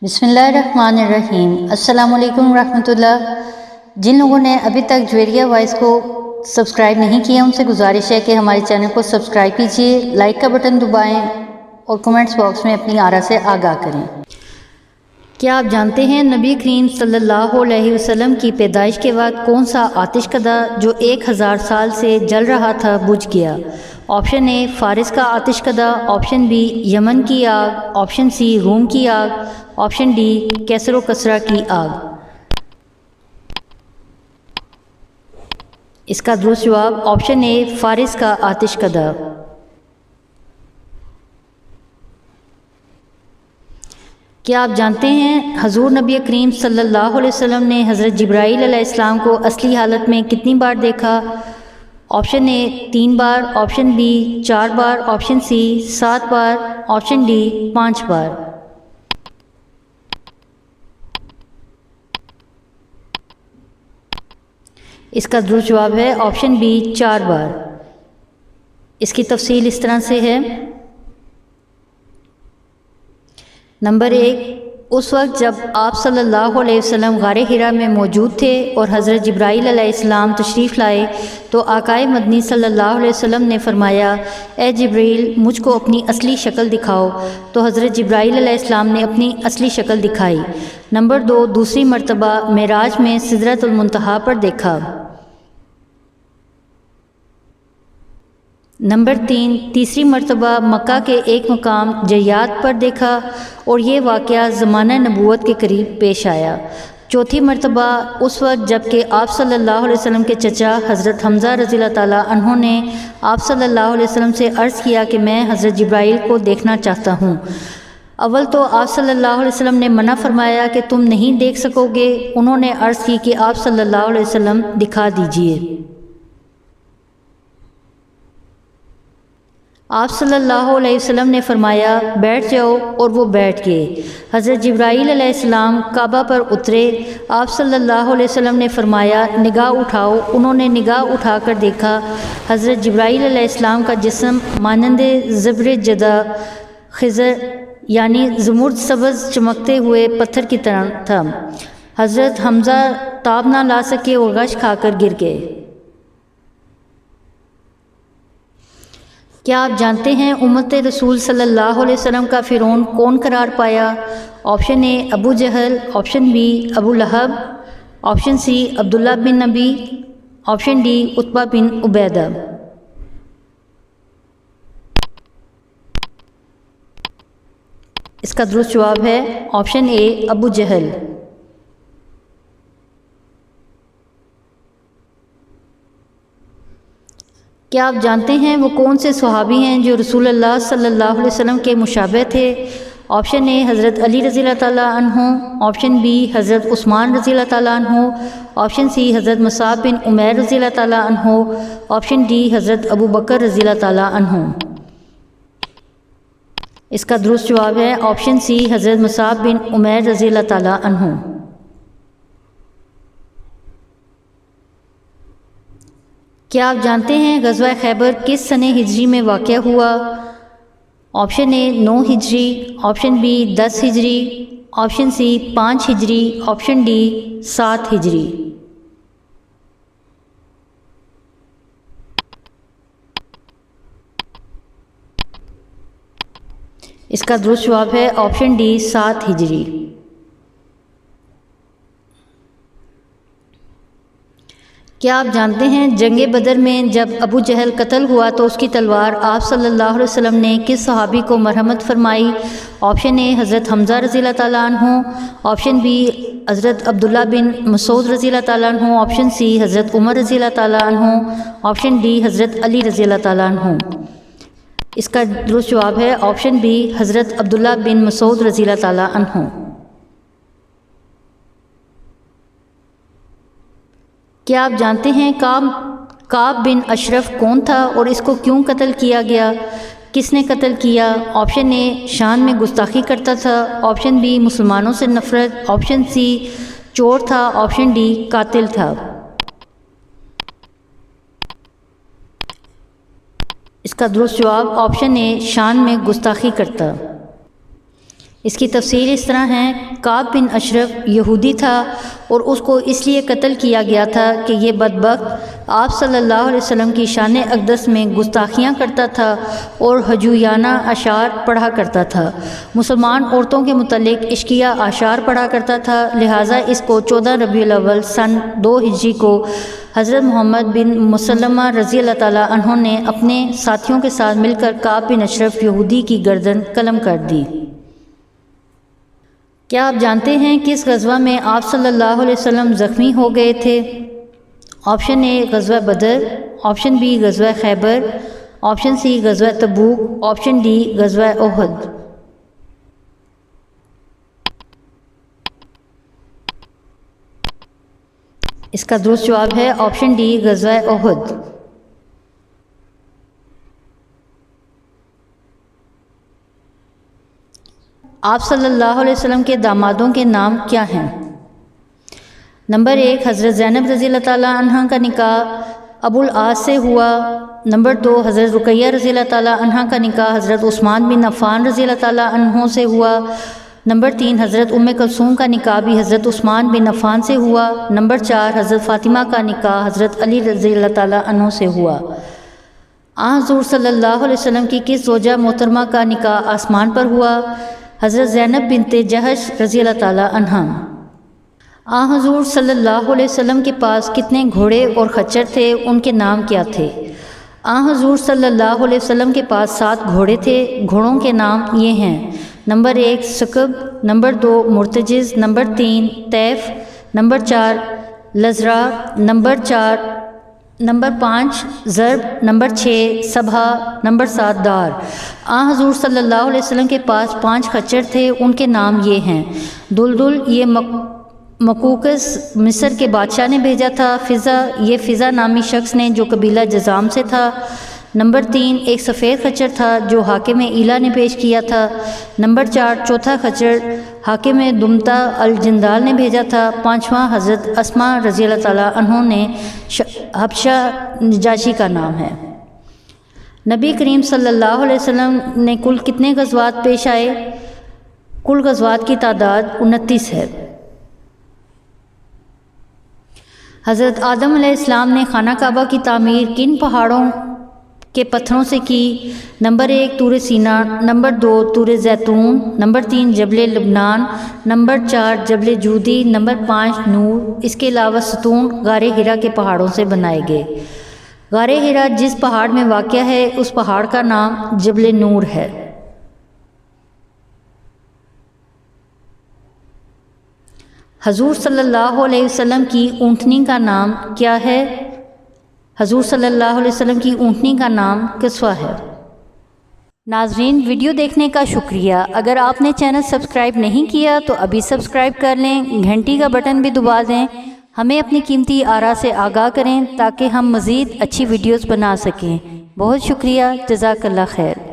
بسم اللہ الرحمن الرحیم۔ السلام علیکم ورحمۃ اللہ۔ جن لوگوں نے ابھی تک جویریہ وائس کو سبسکرائب نہیں کیا ان سے گزارش ہے کہ ہمارے چینل کو سبسکرائب کیجیے، لائک کا بٹن دبائیں اور کمنٹس باکس میں اپنی آرا سے آگاہ کریں۔ کیا آپ جانتے ہیں نبی کریم صلی اللہ علیہ وسلم کی پیدائش کے بعد کون سا آتش کدہ جو 1000 سال سے جل رہا تھا بجھ گیا؟ آپشن اے فارس کا آتش کدہ، آپشن بی یمن کی آگ، آپشن سی روم کی آگ، آپشن ڈی کیسر و کسرا کی آگ۔ اس کا درست جواب آپشن اے فارس کا آتش کدہ۔ کیا آپ جانتے ہیں حضور نبی کریم صلی اللہ علیہ وسلم نے حضرت جبرائیل علیہ السلام کو اصلی حالت میں کتنی بار دیکھا؟ آپشن اے 3 بار، آپشن بی 4 بار، آپشن سی 7 بار، آپشن ڈی 5 بار۔ اس کا درست جواب ہے آپشن بی 4 بار۔ اس کی تفصیل اس طرح سے ہے۔ نمبر 1، اس وقت جب آپ صلی اللہ علیہ وسلم غار حرا میں موجود تھے اور حضرت جبرائیل علیہ السلام تشریف لائے تو آقائے مدنی صلی اللہ علیہ وسلم نے فرمایا، اے جبرائیل مجھ کو اپنی اصلی شکل دکھاؤ، تو حضرت جبرائیل علیہ السلام نے اپنی اصلی شکل دکھائی۔ نمبر 2، دوسری مرتبہ معراج میں سدرۃ المنتہا پر دیکھا۔ نمبر 3، تیسری مرتبہ مکہ کے ایک مقام جیات پر دیکھا اور یہ واقعہ زمانہ نبوت کے قریب پیش آیا۔ چوتھی مرتبہ اس وقت جب کہ آپ صلی اللہ علیہ وسلم کے چچا حضرت حمزہ رضی اللہ تعالیٰ عنہ نے آپ صلی اللہ علیہ وسلم سے عرض کیا کہ میں حضرت جبرائیل کو دیکھنا چاہتا ہوں۔ اول تو آپ صلی اللہ علیہ وسلم نے منع فرمایا کہ تم نہیں دیکھ سکو گے۔ انہوں نے عرض کی کہ آپ صلی اللہ علیہ وسلم دکھا دیجئے۔ آپ صلی اللہ علیہ وسلم نے فرمایا بیٹھ جاؤ، اور وہ بیٹھ گئے۔ حضرت جبرائیل علیہ السلام کعبہ پر اترے۔ آپ صلی اللہ علیہ وسلم نے فرمایا نگاہ اٹھاؤ۔ انہوں نے نگاہ اٹھا کر دیکھا، حضرت جبرائیل علیہ السلام کا جسم مانند زبر جدہ خضر یعنی زمرد سبز چمکتے ہوئے پتھر کی طرح تھا۔ حضرت حمزہ تاب نہ لا سکے اور غش کھا کر گر گئے۔ کیا آپ جانتے ہیں امت رسول صلی اللہ علیہ وسلم کا فرعون کون قرار پایا؟ آپشن اے ابو جہل، آپشن بی ابو لہب، آپشن سی عبداللہ بن نبی، آپشن ڈی عتبہ بن عبیدہ۔ اس کا درست جواب ہے آپشن اے ابو جہل۔ کیا آپ جانتے ہیں وہ کون سے صحابی ہیں جو رسول اللہ صلی اللہ علیہ وسلم کے مشابہ تھے؟ آپشن اے حضرت علی رضی اللہ تعالیٰ عنہ، آپشن بی حضرت عثمان رضی اللہ تعالیٰ عنہ، آپشن سی حضرت مصعب بن عمیر رضی اللہ تعالیٰ عنہ، آپشن ڈی حضرت ابو بکر رضی اللہ تعالیٰ عنہ۔ اس کا درست جواب ہے آپشن سی حضرت مصعب بن عمیر رضی اللہ تعالیٰ عنہ۔ کیا آپ جانتے ہیں غزوہ خیبر کس سنہ ہجری میں واقع ہوا؟ آپشن اے 9 ہجری، آپشن بی 10 ہجری، آپشن سی 5 ہجری، آپشن ڈی 7 ہجری۔ اس کا درست جواب ہے آپشن ڈی 7 ہجری۔ کیا آپ جانتے ہیں جنگ بدر میں جب ابو جہل قتل ہوا تو اس کی تلوار آپ صلی اللہ علیہ وسلم نے کس صحابی کو مرحمت فرمائی؟ آپشن اے حضرت حمزہ رضی اللہ تعالیٰ عنہ، آپشن بی حضرت عبداللہ بن مسعود رضی اللہ تعالیٰ عنہ، آپشن سی حضرت عمر رضی اللہ تعالیٰ عنہ، آپشن ڈی حضرت علی رضی اللہ تعالیٰ عنہ۔ اس کا درست جواب ہے آپشن بی حضرت عبداللہ بن مسعود رضی اللہ تعالیٰ عنہ۔ کیا آپ جانتے ہیں کعب بن اشرف کون تھا اور اس کو کیوں قتل کیا گیا؟ کس نے قتل کیا؟ آپشن اے شان میں گستاخی کرتا تھا، آپشن بی مسلمانوں سے نفرت، آپشن سی چور تھا، آپشن ڈی قاتل تھا۔ اس کا درست جواب آپشن اے شان میں گستاخی کرتا۔ اس کی تفسیر اس طرح ہے، کعب بن اشرف یہودی تھا اور اس کو اس لیے قتل کیا گیا تھا کہ یہ بدبخت آپ صلی اللہ علیہ وسلم کی شان اقدس میں گستاخیاں کرتا تھا اور ہجویانہ اشعار پڑھا کرتا تھا، مسلمان عورتوں کے متعلق عشقیہ اشعار پڑھا کرتا تھا، لہٰذا اس کو 14 ربیع الاول سن 2 ہجری کو حضرت محمد بن مسلمہ رضی اللہ تعالیٰ عنہ نے اپنے ساتھیوں کے ساتھ مل کر کعب بن اشرف یہودی کی گردن قلم کر دی۔ کیا آپ جانتے ہیں کس غزوہ میں آپ صلی اللہ علیہ وسلم زخمی ہو گئے تھے؟ آپشن اے غزوہ بدر، آپشن بی غزوہ خیبر، آپشن سی غزوہ تبوک، آپشن ڈی غزوہ احد۔ اس کا درست جواب ہے آپشن ڈی غزوہ احد۔ آپ صلی اللہ علیہ وسلم کے دامادوں کے نام کیا ہیں؟ نمبر 1 حضرت زینب رضی اللہ تعالیٰ عنہ کا نکاح ابو العاص سے ہوا۔ نمبر 2 حضرت رقیہ رضی اللہ تعالیٰ عنہ کا نکاح حضرت عثمان بن عفان رضی اللہ تعالیٰ عنہ سے ہوا۔ نمبر 3 حضرت ام کلثوم کا نکاح بھی حضرت عثمان بن عفان سے ہوا۔ نمبر 4 حضرت فاطمہ کا نکاح حضرت علی رضی اللہ تعالیٰ عنہ سے ہوا۔ حضور صلی اللہ علیہ وسلم کی کس زوجہ محترمہ کا نکاح آسمان پر ہوا؟ حضرت زینب بنت جہش رضی اللہ تعالیٰ عنہ۔ حضور صلی اللہ علیہ وسلم کے پاس کتنے گھوڑے اور خچر تھے، ان کے نام کیا تھے؟ حضور صلی اللہ علیہ وسلم کے پاس 7 گھوڑے تھے، گھوڑوں کے نام یہ ہیں، نمبر 1 سکب، نمبر 2 مرتجز، نمبر 3 طیف، نمبر 4 لزرا، نمبر 5 ضرب، نمبر 6 صبا، نمبر 7 دار۔ حضور صلی اللہ علیہ وسلم کے پاس 5 خچر تھے، ان کے نام یہ ہیں، دلدل یہ مقوقس مصر کے بادشاہ نے بھیجا تھا، فضا یہ فضا نامی شخص نے جو قبیلہ جزام سے تھا، نمبر 3 ایک سفید خچر تھا جو حاکم ایلا نے پیش کیا تھا، نمبر 4 چوتھا خچر حاکم دمتا الجندال نے بھیجا تھا، 5واں حضرت اسماء رضی اللہ تعالیٰ عنہ نے حبشہ نجاشی کا نام ہے۔ نبی کریم صلی اللہ علیہ وسلم نے کل کتنے غزوات پیش آئے؟ کل غزوات کی تعداد 29 ہے۔ حضرت آدم علیہ السلام نے خانہ کعبہ کی تعمیر کن پہاڑوں کے پتھروں سے کی؟ نمبر 1 طور سینا، نمبر 2 طور زیتون، نمبر 3 جبل لبنان، نمبر 4 جبل جودی، نمبر 5 نور۔ اس کے علاوہ ستون غار ہرا کے پہاڑوں سے بنائے گئے۔ غار ہرا جس پہاڑ میں واقع ہے اس پہاڑ کا نام جبل نور ہے۔ حضور صلی اللہ علیہ وسلم کی اونٹنی کا نام کیا ہے؟ حضور صلی اللہ علیہ وسلم کی اونٹنی کا نام کسوہ ہے۔ ناظرین ویڈیو دیکھنے کا شکریہ۔ اگر آپ نے چینل سبسکرائب نہیں کیا تو ابھی سبسکرائب کر لیں، گھنٹی کا بٹن بھی دبا دیں، ہمیں اپنی قیمتی آراء سے آگاہ کریں تاکہ ہم مزید اچھی ویڈیوز بنا سکیں۔ بہت شکریہ، جزاک اللہ خیر۔